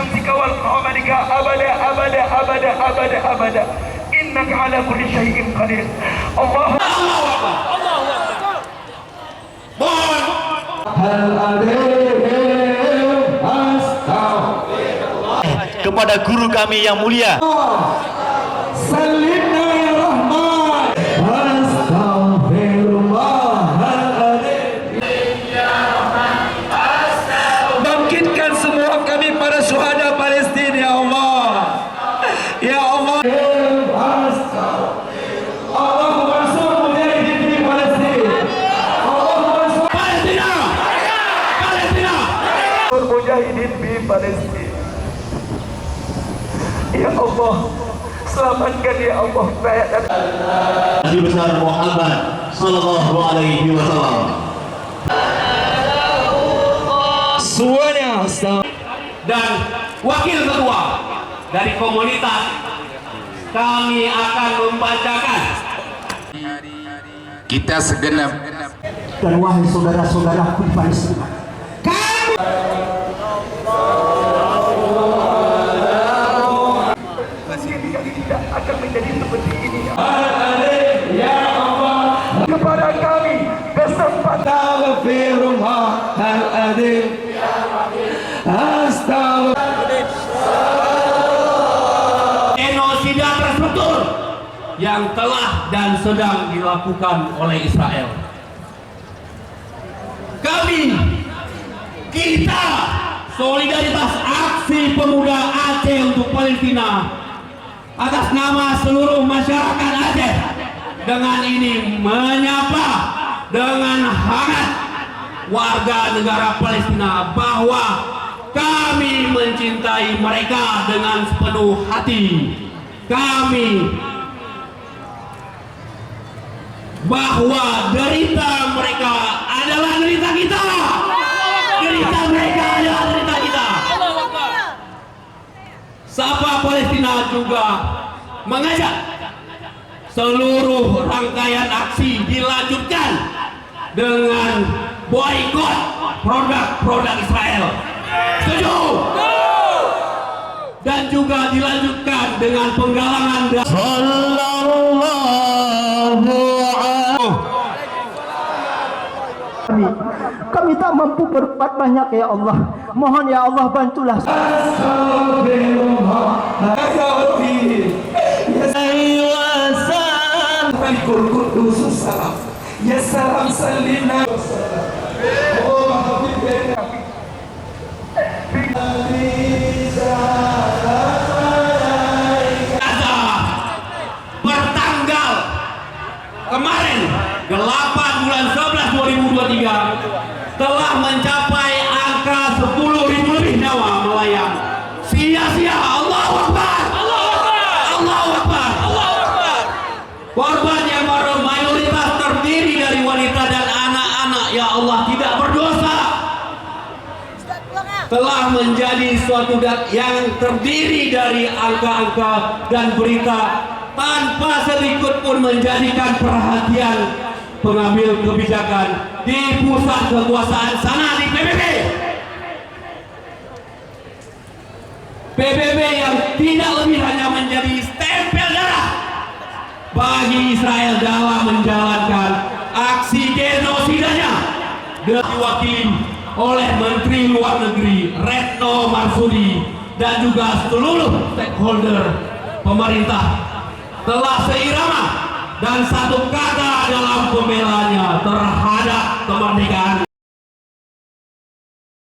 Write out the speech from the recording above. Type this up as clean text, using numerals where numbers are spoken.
بشمسك والقمرك أبدا أبدا أبدا أبدا أبدا إنك على كل شيء قدير. الله kepada guru kami yang mulia. Salimna ya Rahman. Astaghfirullahaladzim. Bangkitkan semua kami para syuhada Palestina ya Allah. Ya Allah. Allahumma mansur mujahidin di Palestina. Allahumma mansur Palestina. Palestina. Mujahidin di Palestina. Ya Allah, selamatkan ya Allah Nabi besar Muhammad sallallahu alaihi wasallam. Semuanya dan wakil ketua dari komunitas kami akan membacakan. Kita segenap dan wahai saudara-saudaraku di Palestina, tidak akan menjadi seperti ini ya Allah. Kepada kami kesempatan Astaghfirullahaladzim. Genosida terstruktur yang telah dan sedang dilakukan oleh Israel. Kita solidaritas aksi pemuda Aceh untuk Palestina atas nama seluruh masyarakat Aceh dengan ini menyapa dengan hangat warga negara Palestina bahwa kami mencintai mereka dengan sepenuh hati. Bahwa derita mereka adalah derita kita. Derita mereka adalah derita kita. Sapa Palestina juga mengajak seluruh rangkaian aksi dilanjutkan dengan boikot produk-produk Israel. Setuju? Dan juga dilanjutkan dengan penggalangan kami tak mampu berbuat banyak ya Allah. Mohon ya Allah bantulah. Ya salam salimna. Bertanggal kemarin 8 bulan 11 2023 telah mencapai angka 10.000 lebih nyawa melayang sia-sia. Allahu Akbar. Allahu Akbar. Korban yang mayoritas terdiri dari wanita dan anak-anak ya Allah tidak berdosa telah menjadi suatu yang terdiri dari angka-angka dan berita tanpa sedikit pun menjadikan perhatian pengambil kebijakan di pusat kekuasaan sana di PBB yang tidak lebih hanya menjadi stempel darah bagi Israel dalam menjalankan aksi genosidanya diwakili oleh Menteri Luar Negeri Retno Marsudi dan juga seluruh stakeholder pemerintah telah seirama dan satu kata dalam pembelanya terhadap kemerdekaan